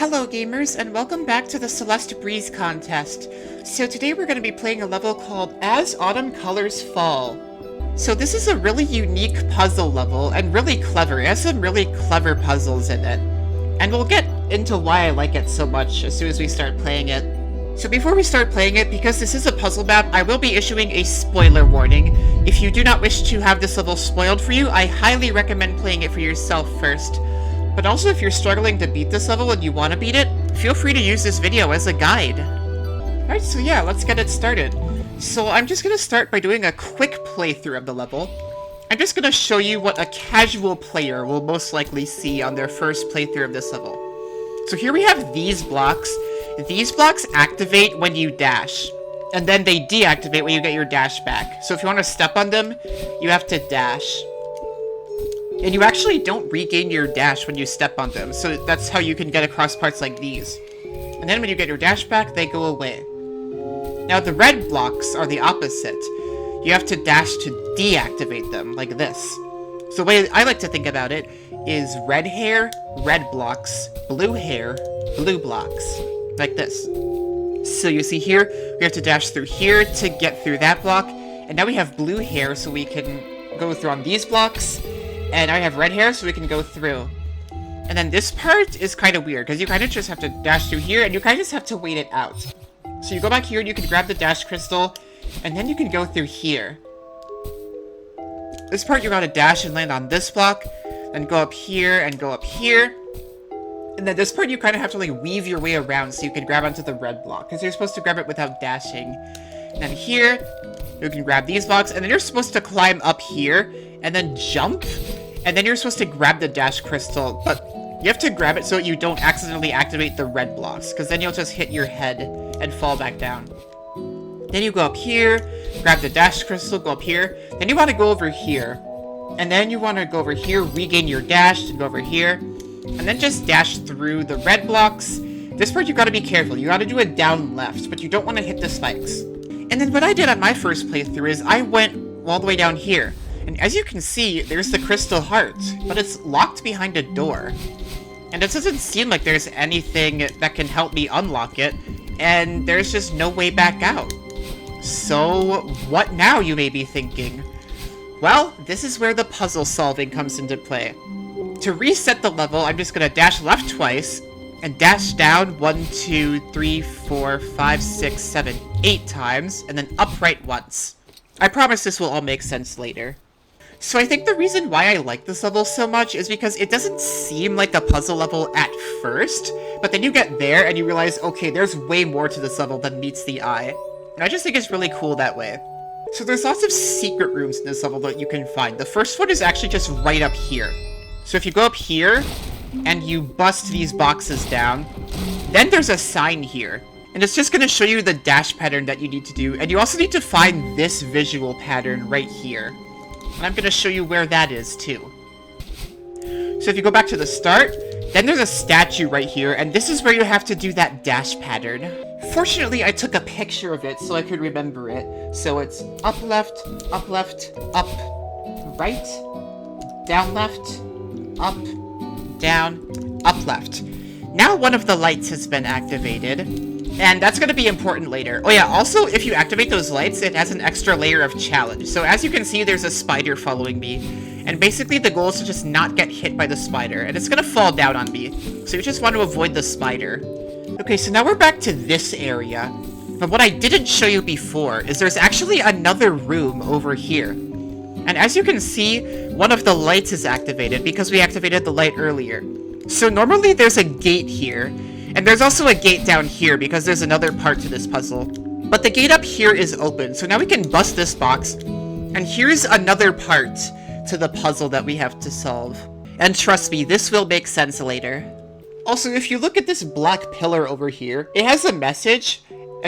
Hello gamers, and welcome back to the Celeste Breeze contest. So today we're going to be playing a level called As Autumn Colors Fall. So this is a really unique puzzle level, and really clever. It has some really clever puzzles in it. And we'll get into why I like it so much as soon as we start playing it. So before we start playing it, because this is a puzzle map, I will be issuing a spoiler warning. If you do not wish to have this level spoiled for you, I highly recommend playing it for yourself first. But also, if you're struggling to beat this level and you want to beat it, feel free to use this video as a guide. Alright, so yeah, let's get it started. So I'm just going to start by doing a quick playthrough of the level. I'm just going to show you what a casual player will most likely see on their first playthrough of this level. So here we have these blocks. These blocks activate when you dash, and then they deactivate when you get your dash back. So if you want to step on them, you have to dash. And you actually don't regain your dash when you step on them, so that's how you can get across parts like these. And then when you get your dash back, they go away. Now the red blocks are the opposite. You have to dash to deactivate them, like this. So the way I like to think about it is red hair, red blocks, blue hair, blue blocks. Like this. So you see here, we have to dash through here to get through that block, and now we have blue hair so we can go through on these blocks. And I have red hair, so we can go through. And then this part is kind of weird, because you kind of just have to dash through here, and you kind of just have to wait it out. So you go back here, and you can grab the dash crystal, and then you can go through here. This part you gotta dash and land on this block, then go up here, and go up here. And then this part you kind of have to, like, weave your way around so you can grab onto the red block, because you're supposed to grab it without dashing. And then here, you can grab these blocks, and then you're supposed to climb up here, and then jump, and then you're supposed to grab the dash crystal, but you have to grab it so you don't accidentally activate the red blocks, because then you'll just hit your head and fall back down. Then you go up here, grab the dash crystal, go up here, then you want to go over here, and then you want to go over here, regain your dash, and go over here, and then just dash through the red blocks. This part you gotta be careful, you gotta do it down left, but you don't want to hit the spikes. And then what I did on my first playthrough is I went all the way down here. And as you can see, there's the crystal heart, but it's locked behind a door. And it doesn't seem like there's anything that can help me unlock it, and there's just no way back out. So, what now, you may be thinking? Well, this is where the puzzle solving comes into play. To reset the level, I'm just gonna dash left twice, and dash down 1, 2, 3, 4, 5, 6, 7, 8 times, and then upright once. I promise this will all make sense later. So I think the reason why I like this level so much is because it doesn't seem like a puzzle level at first, but then you get there and you realize, okay, there's way more to this level than meets the eye. And I just think it's really cool that way. So there's lots of secret rooms in this level that you can find. The first one is actually just right up here. So if you go up here, and you bust these boxes down, then there's a sign here. And it's just going to show you the dash pattern that you need to do, and you also need to find this visual pattern right here. And I'm going to show you where that is, too. So if you go back to the start, then there's a statue right here, and this is where you have to do that dash pattern. Fortunately, I took a picture of it so I could remember it. So it's up left, up right, down left, up, down, up left. Now one of the lights has been activated, and that's going to be important later. Oh yeah, also, if you activate those lights, it has an extra layer of challenge. So as you can see, there's a spider following me, and basically the goal is to just not get hit by the spider, and it's going to fall down on me. So you just want to avoid the spider. Okay, so now we're back to this area. But what I didn't show you before is there's actually another room over here. And as you can see, one of the lights is activated because we activated the light earlier. So normally there's a gate here, and there's also a gate down here because there's another part to this puzzle. But the gate up here is open, so now we can bust this box, and here's another part to the puzzle that we have to solve. And trust me, this will make sense later. Also, if you look at this black pillar over here, it has a message,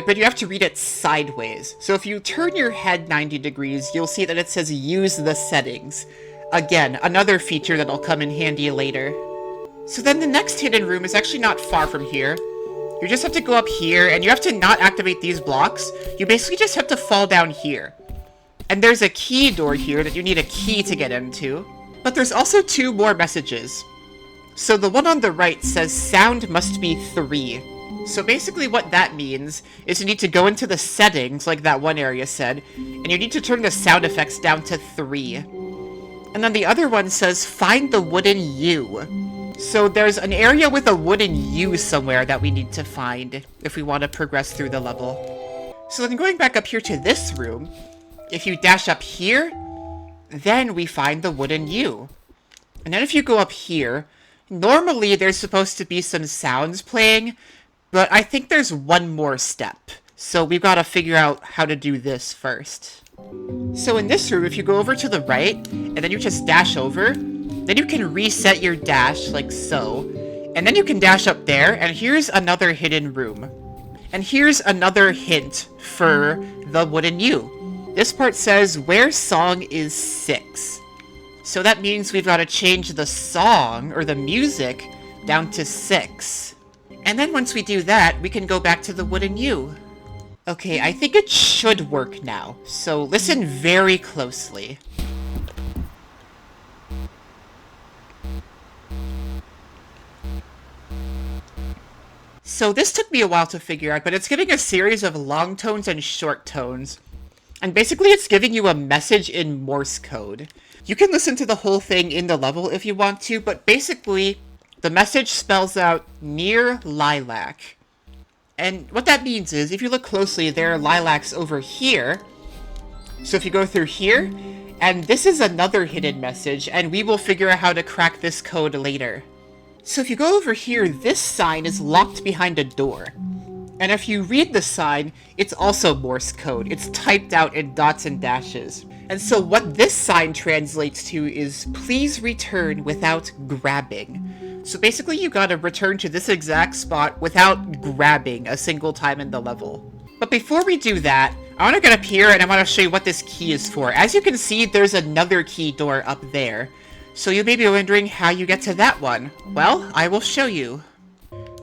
but you have to read it sideways. So if you turn your head 90 degrees, you'll see that it says use the settings. Again, another feature that'll come in handy later. So then the next hidden room is actually not far from here. You just have to go up here, and you have to not activate these blocks. You basically just have to fall down here. And there's a key door here that you need a key to get into. But there's also 2 more messages. So the one on the right says sound must be 3. So basically what that means is you need to go into the settings, like that one area said, and you need to turn the sound effects down to 3. And then the other one says find the wooden U. So there's an area with a wooden U somewhere that we need to find if we want to progress through the level. So then going back up here to this room, if you dash up here, then we find the wooden U. And then if you go up here, normally there's supposed to be some sounds playing, but I think there's one more step. So we've got to figure out how to do this first. So in this room, if you go over to the right, and then you just dash over, then you can reset your dash, like so. And then you can dash up there, and here's another hidden room. And here's another hint for the wooden U. This part says, where song is 6. So that means we've got to change the song, or the music, down to 6. And then once we do that, we can go back to the wooden U. Okay, I think it should work now, so listen very closely. So this took me a while to figure out, but it's giving a series of long tones and short tones. And basically it's giving you a message in Morse code. You can listen to the whole thing in the level if you want to, but basically the message spells out near lilac. And what that means is, if you look closely, there are lilacs over here. So if you go through here, and this is another hidden message, and we will figure out how to crack this code later. So if you go over here, this sign is locked behind a door. And if you read the sign, it's also Morse code. It's typed out in dots and dashes. And so what this sign translates to is, please return without grabbing. So basically you gotta return to this exact spot without grabbing a single time in the level. But before we do that, I wanna get up here and I wanna show you what this key is for. As you can see, there's another key door up there. So you may be wondering how you get to that one. Well, I will show you.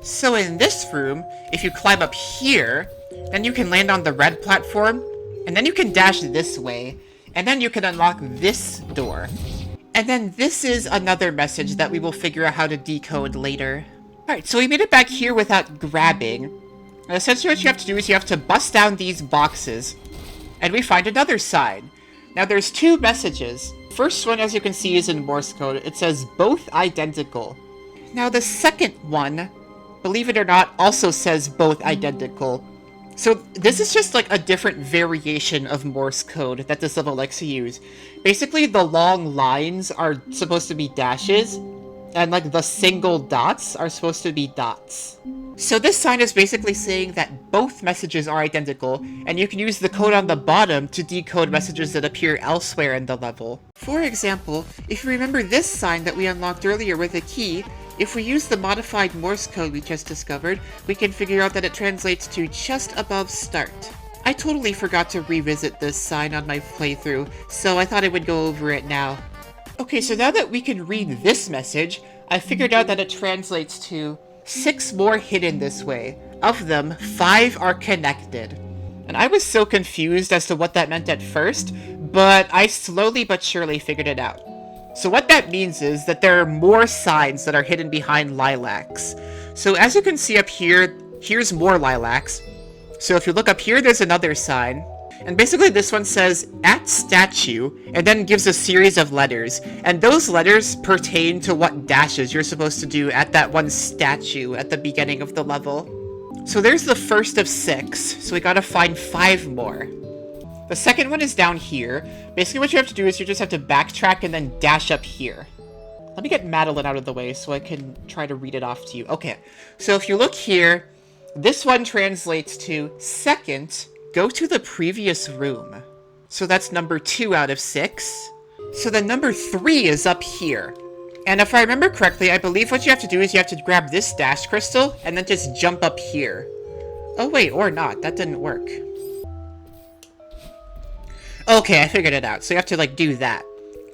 So in this room, if you climb up here, then you can land on the red platform, and then you can dash this way, and then you can unlock this door. And then this is another message that we will figure out how to decode later. Alright, so we made it back here without grabbing. And essentially what you have to do is you have to bust down these boxes, and we find another sign. Now there's 2 messages. First one, as you can see, is in Morse code. It says both identical. Now the second one, believe it or not, also says both identical. So this is just like a different variation of Morse code that this level likes to use. Basically, the long lines are supposed to be dashes, and like the single dots are supposed to be dots. So this sign is basically saying that both messages are identical, and you can use the code on the bottom to decode messages that appear elsewhere in the level. For example, if you remember this sign that we unlocked earlier with a key, if we use the modified Morse code we just discovered, we can figure out that it translates to just above start. I totally forgot to revisit this sign on my playthrough, so I thought I would go over it now. Okay, so now that we can read this message, I figured out that it translates to 6 more hidden this way. Of them, 5 are connected. And I was so confused as to what that meant at first, but I slowly but surely figured it out. So what that means is that there are more signs that are hidden behind lilacs. So as you can see up here, here's more lilacs. So if you look up here, there's another sign. And basically this one says, at statue, and then gives a series of letters. And those letters pertain to what dashes you're supposed to do at that one statue at the beginning of the level. So there's the first of 6, so we gotta find 5 more. The second one is down here. Basically what you have to do is you just have to backtrack and then dash up here. Let me get Madeline out of the way so I can try to read it off to you. Okay, so if you look here, this one translates to second, go to the previous room. So that's number 2 out of 6. So then number 3 is up here. And if I remember correctly, I believe what you have to do is you have to grab this dash crystal and then just jump up here. Oh wait, or not, that didn't work. Okay, I figured it out. So you have to, like, do that.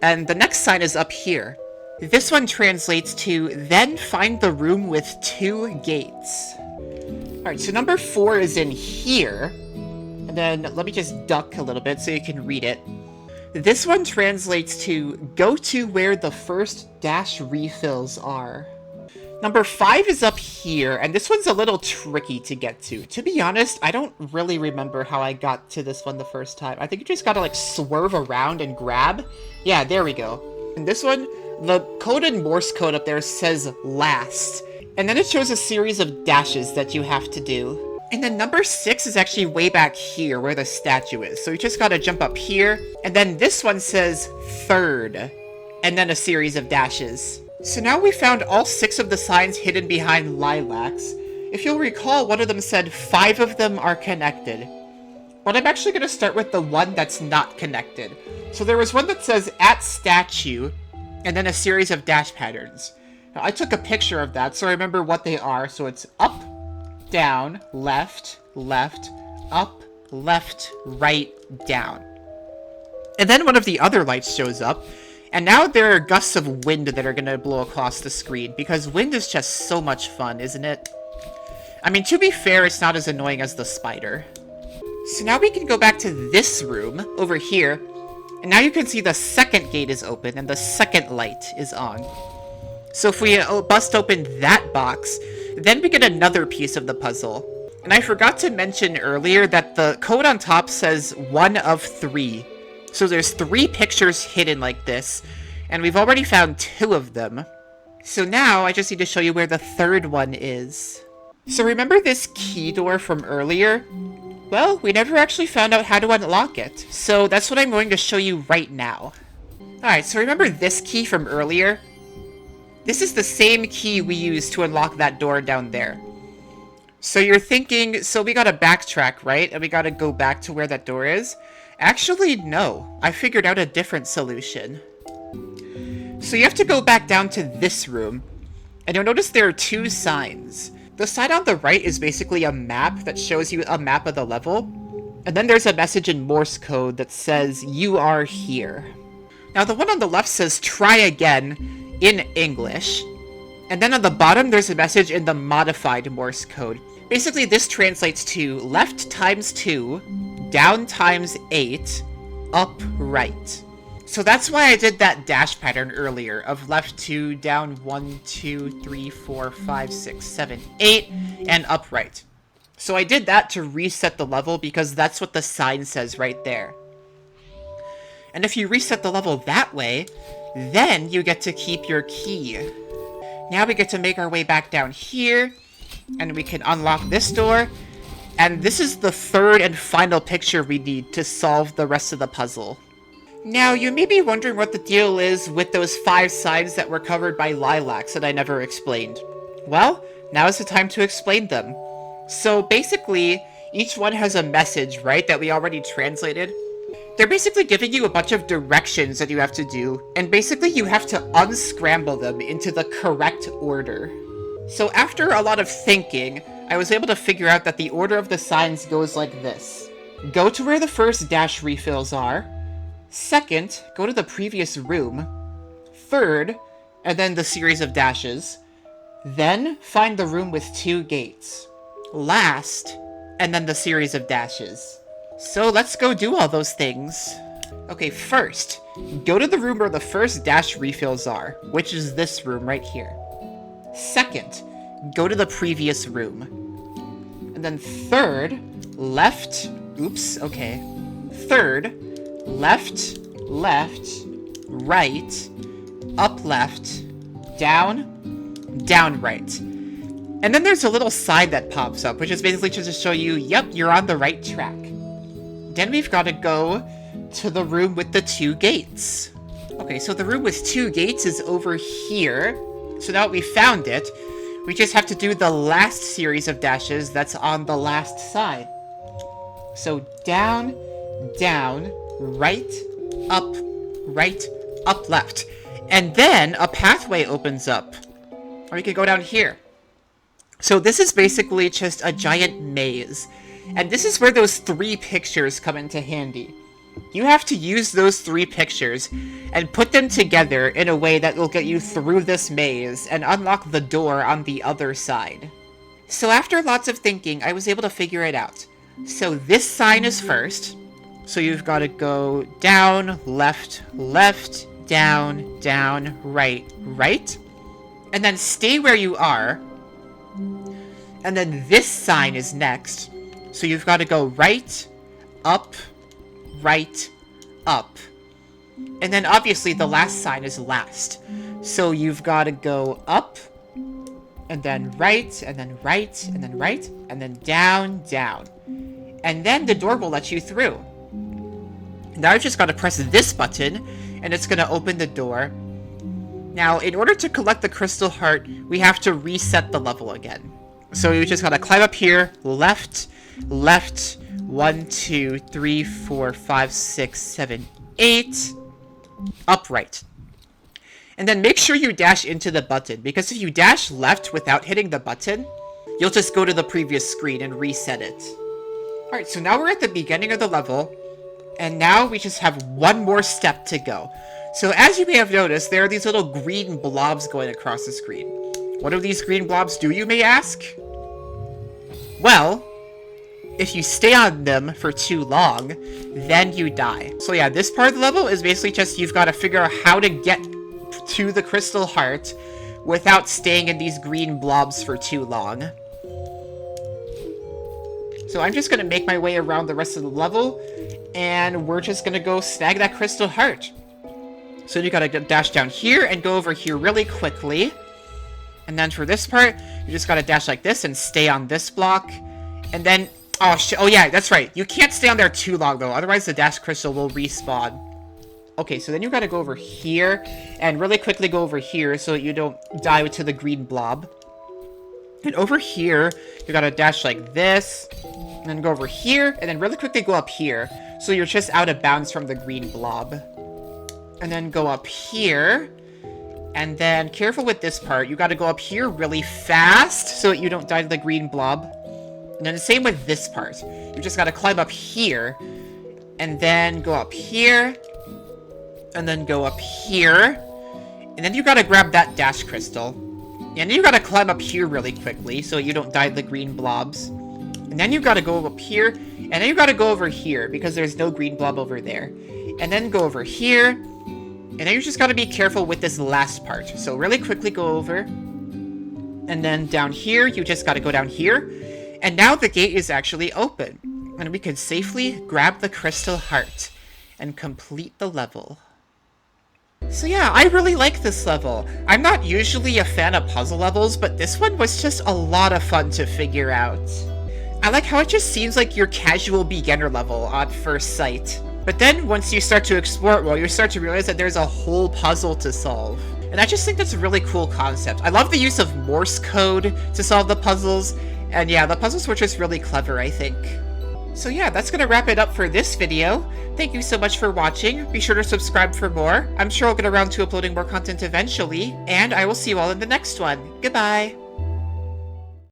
And the next sign is up here. This one translates to, then find the room with 2 gates. Alright, so number 4 is in here. And then, let me just duck a little bit so you can read it. This one translates to, go to where the first dash refills are. Number 5 is up here, and this one's a little tricky to get to. To be honest, I don't really remember how I got to this one the first time. I think you just gotta, like, swerve around and grab. Yeah, there we go. And this one, the code in Morse code up there says last. And then it shows a series of dashes that you have to do. And then number 6 is actually way back here where the statue is. So you just gotta jump up here. And then this one says third. And then a series of dashes. So now we found all 6 of the signs hidden behind lilacs. If you'll recall, one of them said 5 of them are connected. But I'm actually gonna start with the one that's not connected. So there was one that says at statue, and then a series of dash patterns. Now, I took a picture of that, so I remember what they are. So it's up, down, left, left, up, left, right, down. And then one of the other lights shows up, and now there are gusts of wind that are going to blow across the screen, because wind is just so much fun, isn't it? I mean, to be fair, it's not as annoying as the spider. So now we can go back to this room, over here, and now you can see the second gate is open, and the second light is on. So if we bust open that box, then we get another piece of the puzzle. And I forgot to mention earlier that the code on top says 1 of 3. So there's 3 pictures hidden like this, and we've already found 2 of them. So now I just need to show you where the third one is. So remember this key door from earlier? Well, we never actually found out how to unlock it, so that's what I'm going to show you right now. Alright, so remember this key from earlier? This is the same key we used to unlock that door down there. So you're thinking, so we gotta backtrack, right? And we gotta go back to where that door is? Actually, no. I figured out a different solution. So you have to go back down to this room, and you'll notice there are 2 signs. The sign on the right is basically a map that shows you a map of the level, and then there's a message in Morse code that says, "You are here." Now the one on the left says, "Try again," in English. And then on the bottom, there's a message in the modified Morse code. Basically, this translates to left times 2, down times 8, up right. So that's why I did that dash pattern earlier of left 2, down 1, 2, 3, 4, 5, 6, 7, 8, and up right. So I did that to reset the level because that's what the sign says right there. And if you reset the level that way, then you get to keep your key. Now we get to make our way back down here, and we can unlock this door, and this is the third and final picture we need to solve the rest of the puzzle. Now, you may be wondering what the deal is with those 5 signs that were covered by lilacs that I never explained. Well, now is the time to explain them. So basically, each one has a message, right, that we already translated. They're basically giving you a bunch of directions that you have to do, and basically you have to unscramble them into the correct order. So after a lot of thinking, I was able to figure out that the order of the signs goes like this. Go to where the first dash refills are. Second, go to the previous room. Third, and then the series of dashes. Then, find the room with 2 gates. Last, and then the series of dashes. So let's go do all those things. Okay, first, go to the room where the first dash refills are, which is this room right here. Second, go to the previous room. And then third, left, Third, left, left, right, up left, down right. And then there's a little sign that pops up, which is basically just to show you, yep, you're on the right track. Then we've got to go to the room with the 2 gates. Okay, so the room with 2 gates is over here. So now that we found it, we just have to do the last series of dashes that's on the last side. So down, right, up, left. And then a pathway opens up. Or we could go down here. So this is basically just a giant maze. And this is where those 3 pictures come into handy. You have to use those 3 pictures and put them together in a way that will get you through this maze and unlock the door on the other side. So after lots of thinking, I was able to figure it out. So this sign is first. So you've got to go down, left, down, right. and then stay where you are. And then this sign is next. So you've got to go right, up, right, up. And then obviously the last sign is last. So you've got to go up, and then right, and then right, and then right, and then down, down. And then the door will let you through. Now I've just got to press this button, and it's going to open the door. Now, in order to collect the crystal heart, we have to reset the level again. So you just got to climb up here, left, left, 1, 2, 3, 4, 5, 6, 7, 8, upright. And then make sure you dash into the button, because if you dash left without hitting the button, you'll just go to the previous screen and reset it. Alright, so now we're at the beginning of the level, and now we just have one more step to go. So as you may have noticed, there are these little green blobs going across the screen. What do these green blobs do, you may ask? Well, if you stay on them for too long, then you die. So yeah, this part of the level is basically just you've got to figure out how to get to the crystal heart without staying in these green blobs for too long. So I'm just going to make my way around the rest of the level, and we're just going to go snag that crystal heart. So you got to dash down here and go over here really quickly. And then for this part, you just got to dash like this and stay on this block. And then, oh yeah, that's right. You can't stay on there too long though, otherwise the dash crystal will respawn. Okay, so then you got to go over here and really quickly go over here so you don't die to the green blob. And over here, you got to dash like this, and then go over here, and then really quickly go up here. So you're just out of bounds from the green blob. And then go up here. And then, careful with this part, you gotta go up here really fast so that you don't die to the green blob. And then the same with this part. You just gotta climb up here, and then go up here, and then go up here, and then you gotta grab that dash crystal. And then you gotta climb up here really quickly so you don't die to the green blobs. And then you gotta go up here, and then you gotta go over here because there's no green blob over there. And then go over here. And then you just gotta be careful with this last part. So really quickly go over. And then down here, you just gotta go down here. And now the gate is actually open. And we can safely grab the crystal heart and complete the level. So yeah, I really like this level. I'm not usually a fan of puzzle levels, but this one was just a lot of fun to figure out. I like how it just seems like your casual beginner level on first sight. But then, once you start to explore it well, you start to realize that there's a whole puzzle to solve. And I just think that's a really cool concept. I love the use of Morse code to solve the puzzles. And yeah, the puzzles were just really clever, I think. So yeah, that's gonna wrap it up for this video. Thank you so much for watching. Be sure to subscribe for more. I'm sure I'll get around to uploading more content eventually. And I will see you all in the next one. Goodbye!